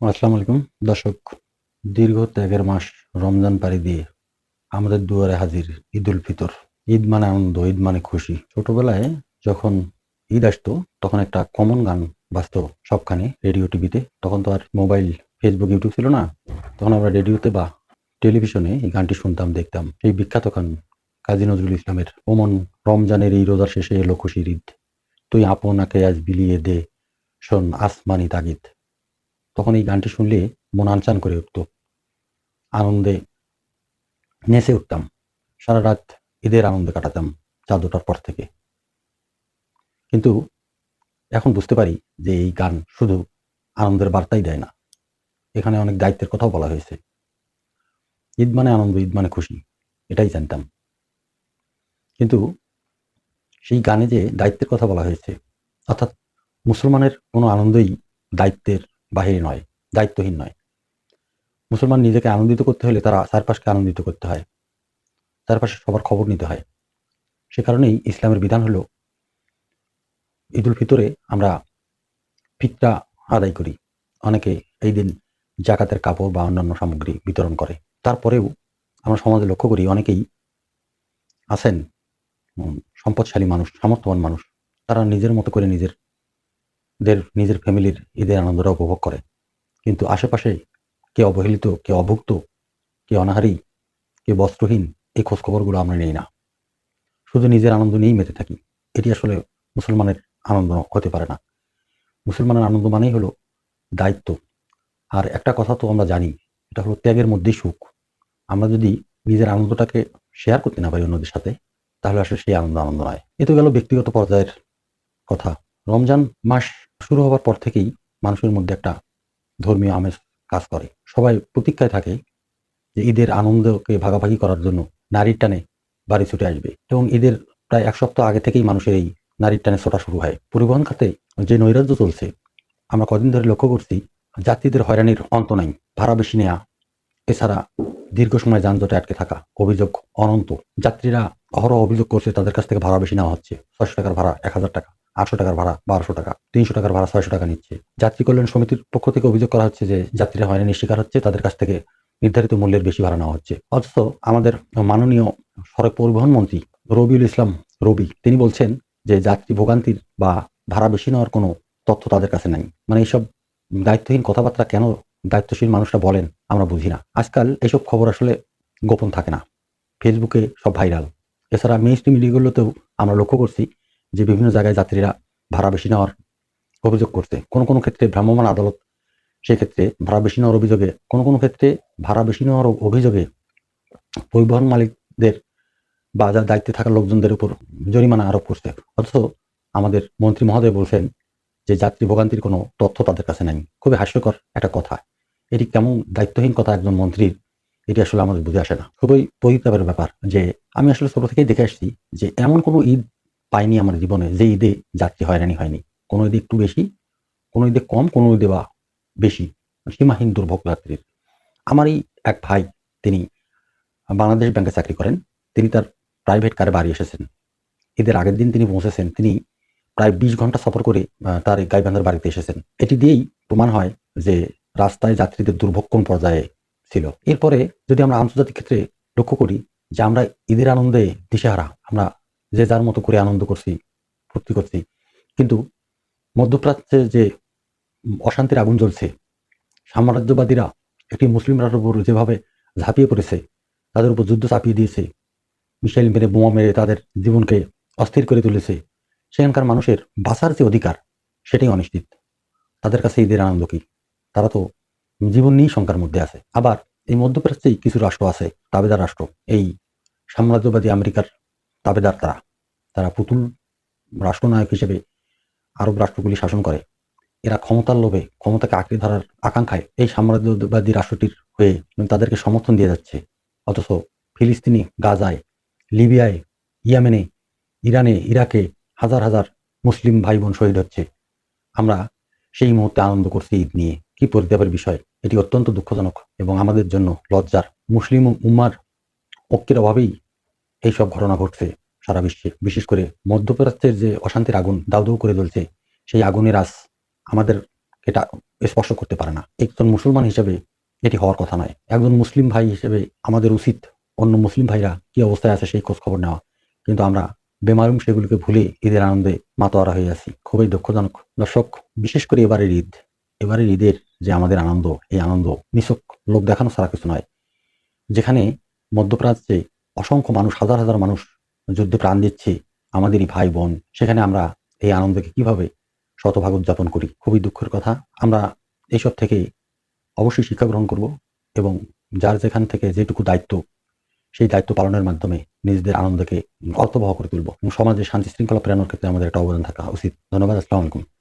আসসালামু আলাইকুম দর্শক। দীর্ঘ ত্যাগের মাস রমজান পাড়ি দিয়ে আমাদের দুয়ারে হাজির ঈদ উল ফিতর। ঈদ মানে আনন্দ, ঈদ মানে খুশি। ছোটবেলায় যখন ঈদ আসতো তখন একটা কমন গান বাজতো সবখানে, রেডিও টিভিতে। তখন তো আর মোবাইল, ফেসবুক, ইউটিউব ছিল না। তখন আমরা রেডিওতে বা টেলিভিশনে এই গানটি শুনতাম, দেখতাম। সেই বিখ্যাত গান কাজী নজরুল ইসলামের, ওমন রমজানের এই রোজার শেষে এলো খুশির ঈদ, তুই আপনাকে আজ বিলিয়ে দে, শোন আসমানি তাগিদ। তখন এই গানটি শুনলে মন আনচান করে উঠত, আনন্দে নেচে উঠতাম। সারা রাত ঈদের আনন্দে কাটাতাম চাঁদ ওঠার পর থেকে। কিন্তু এখন বুঝতে পারি যে এই গান শুধু আনন্দের বার্তাই দেয় না, এখানে অনেক দায়িত্বের কথাও বলা হয়েছে। ঈদ মানে আনন্দ, ঈদ মানে খুশি, এটাই জানতাম। কিন্তু সেই গানে যে দায়িত্বের কথা বলা হয়েছে, অর্থাৎ মুসলমানের কোনো আনন্দই দায়িত্বের বাহিরে নয়, দায়িত্বহীন নয়। মুসলমান নিজেকে আনন্দিত করতে হলে তারা চারপাশকে আনন্দিত করতে হয়, চারপাশে সবার খবর নিতে হয়। সে কারণেই ইসলামের বিধান হলো ঈদ উল ফিতরে আমরা ফিতরা আদায় করি। অনেকে এই দিন জাকাতের কাপড় বা অন্যান্য সামগ্রী বিতরণ করে। তারপরেও আমরা সমাজে লক্ষ্য করি অনেকেই আছেন সম্পদশালী মানুষ, সামর্থ্যবান মানুষ, তারা নিজের মতো করে নিজের ফ্যামিলির ঈদের আনন্দটা উপভোগ করে। কিন্তু আশেপাশে কে অবহেলিত, কে অভুক্ত, কে অনাহারী, কে বস্ত্রহীন, এই খোঁজখবরগুলো আমরা নেই না। শুধু নিজের আনন্দ নিয়েই মেতে থাকি। এটি আসলে মুসলমানের আনন্দ হতে পারে না। মুসলমানের আনন্দ মানেই হলো দায়িত্ব। আর একটা কথা তো আমরা জানি, এটা হলো ত্যাগের মধ্যেই সুখ। আমরা যদি নিজের আনন্দটাকে শেয়ার করতে না পারি অন্যদের সাথে, তাহলে আসলে সেই আনন্দ আনন্দ নয়। এ তো গেল ব্যক্তিগত পর্যায়ের কথা। রমজান মাস শুরু হওয়ার পর থেকেই মানুষের মধ্যে একটা ধর্মীয় আমেজ কাজ করে। সবাই প্রতীক্ষায় থাকে যে ঈদের আনন্দকে ভাগাভাগি করার জন্য নারীর টানে বাড়ি ছুটে আসবে, এবং ঈদের প্রায় এক সপ্তাহ আগে থেকেই মানুষের এই নারীর টানে ছোটা শুরু হয়। পরিবহন খাতে যে নৈরাজ্য চলছে, আমরা কদিন ধরে লক্ষ্য করছি, যাত্রীদের হয়রানির অন্ত নাই। ভাড়া বেশি নেয়া, এছাড়া দীর্ঘ সময় যানজটে আটকে থাকা, অভিযোগ অনন্ত। যাত্রীরা অহরহ অভিযোগ করছে তাদের কাছ থেকে ভাড়া বেশি নেওয়া হচ্ছে। 600 টাকার ভাড়া 1000 টাকা, 800 টাকার ভাড়া 1200 টাকা, 300 টাকার ভাড়া 600 টাকা নিচ্ছে। যাত্রী কল্যাণ সমিতির পক্ষ থেকে অভিযোগ করা হচ্ছে যে যাত্রীরা হয়রানির শিকার হচ্ছে, তাদের কাছ থেকে নির্ধারিত মূল্যের বেশি ভাড়া নেওয়া হচ্ছে। অথচ আমাদের মাননীয় সড়ক পরিবহন মন্ত্রী রবিউল ইসলাম রবি, তিনি বলছেন যে যাত্রী ভোগান্তির বা ভাড়া বেশি নেওয়ার কোনো তথ্য তাদের কাছে নাই। মানে এইসব দায়িত্বহীন কথাবার্তা কেন দায়িত্বশীল মানুষরা বলেন আমরা বুঝি না। আজকাল এইসব খবর আসলে গোপন থাকে না, ফেসবুকে সব ভাইরাল। এছাড়া মেইনস্ট্রিম মিডিয়াগুলোতেও আমরা লক্ষ্য করছি যে বিভিন্ন জায়গায় যাত্রীরা ভাড়া বেশি নেওয়ার অভিযোগ করছে। কোনো কোনো ক্ষেত্রে ভ্রাম্যমাণ আদালত সেক্ষেত্রে ভাড়া বেশি নেওয়ার অভিযোগে, কোনো কোনো ক্ষেত্রে ভাড়া বেশি নেওয়ার অভিযোগে পরিবহন মালিকদের বা যার দায়িত্বে থাকা লোকজনদের উপর জরিমানা আরোপ করছে। অথচ আমাদের মন্ত্রী মহোদয় বলছেন যে যাত্রী ভোগান্তির কোনো তথ্য তাদের কাছে নাই। খুবই হাস্যকর একটা কথা। এটি কেমন দায়িত্বহীন কথা একজন মন্ত্রীর, এটি আসলে আমাদের বুঝে আসে না। খুবই পরিতাপের ব্যাপার যে আমি আসলে ছোট থেকেই দেখে আসছি যে এমন কোনো ঈদ পাইনি আমার জীবনে যে ঈদে যাত্রী হয়রানি হয়নি। কোনো ঈদে একটু বেশি, কোনো ঈদে কম, কোনো ঈদে বা বেশি। সীমাহীন দুর্ভোগ যাত্রীর। আমারই এক ভাই, তিনি বাংলাদেশ ব্যাংকে চাকরি করেন। তিনি তার প্রাইভেট কারে বাড়ি এসেছেন। ঈদের আগের দিন তিনি পৌঁছেছেন। তিনি প্রায় 20 ঘন্টা সফর করে তার এই গাইবান্ধার বাড়িতে এসেছেন। এটি দিয়েই প্রমাণ হয় যে রাস্তায় যাত্রীদের দুর্ভোগ কোন পর্যায়ে ছিল। এরপরে যদি আমরা আন্তর্জাতিক ক্ষেত্রে লক্ষ্য করি যে আমরা ঈদের আনন্দে দিশেহারা, আমরা যে যার মতো করে আনন্দ করছি, ফুর্তি করছি। কিন্তু মধ্যপ্রাচ্যে যে অশান্তির আগুন জ্বলছে, সাম্রাজ্যবাদীরা একটি মুসলিম রাষ্ট্রের উপর যেভাবে ঝাঁপিয়ে পড়েছে, তাদের উপর যুদ্ধ চাপিয়ে দিয়েছে, মিসাইল মেরে, বোমা মেরে তাদের জীবনকে অস্থির করে তুলেছে, সেখানকার মানুষের বাঁচার যে অধিকার, সেটাই অনিশ্চিত। তাদের কাছে ঈদের আনন্দ কি? তারা তো জীবন নিয়েই শঙ্কার মধ্যে আছে। আবার এই মধ্যপ্রাচ্যেই কিছু রাষ্ট্র আছে, তাবেদার রাষ্ট্র, এই সাম্রাজ্যবাদী আমেরিকার তাবেদার। তারা তারা পুতুল রাষ্ট্রনায়ক হিসেবে আরব রাষ্ট্রগুলি শাসন করে। এরা ক্ষমতার লোভে, ক্ষমতাকে আঁকড়ে ধরার আকাঙ্ক্ষায় এই সাম্রাজ্যবাদী রাষ্ট্রটির হয়ে তাদেরকে সমর্থন দিয়ে যাচ্ছে। অথচ ফিলিস্তিনি, গাজায়, লিবিয়ায়, ইয়েমেনে, ইরানে, ইরাকে হাজার হাজার মুসলিম ভাই বোন শহীদ হচ্ছে। আমরা সেই মুহূর্তে আনন্দ করছি ঈদ নিয়ে। কি পরিতাপের বিষয়! এটি অত্যন্ত দুঃখজনক এবং আমাদের জন্য লজ্জার। মুসলিম উম্মার ঐক্যের অভাবেই এইসব ঘটনা ঘটছে সারা বিশ্বে। বিশেষ করে মধ্যপ্রাচ্যের যে অশান্তির আগুন দাউ দাউ করে জ্বলছে, সেই আগুনের আঁচ আমাদের স্পর্শ করতে পারে না। একজন মুসলমান হিসেবে এটি হওয়ার কথা নয়। একজন মুসলিম ভাই হিসেবে আমাদের উচিত অন্য মুসলিম ভাইরা কি অবস্থায় আছে সেই খোঁজ খবর নেওয়া। কিন্তু আমরা বেমালুম সেগুলোকে ভুলে ঈদের আনন্দে মাতোয়ারা হয়ে আছি। খুবই দুঃখজনক। দর্শক, বিশেষ করে এবারের ঈদের যে আমাদের আনন্দ, এই আনন্দ নিছক লোক দেখানো ছাড়া কিছু নয়। যেখানে মধ্যপ্রাচ্যে অসংখ্য মানুষ, হাজার হাজার মানুষ যুদ্ধে প্রাণ দিচ্ছে, আমাদেরই ভাই বোন, সেখানে আমরা এই আনন্দকে কিভাবে শতভাগ উদযাপন করি। খুবই দুঃখের কথা। আমরা এইসব থেকে অবশ্যই শিক্ষা গ্রহণ করব এবং যার যেখান থেকে যেটুকু দায়িত্ব, সেই দায়িত্ব পালনের মাধ্যমে নিজেদের আনন্দকে অর্থবহ করে তুলব এবং সমাজে শান্তি শৃঙ্খলা ফেরানোর ক্ষেত্রে আমাদের একটা অবদান থাকা উচিত। ধন্যবাদ। আসসালামু আলাইকুম।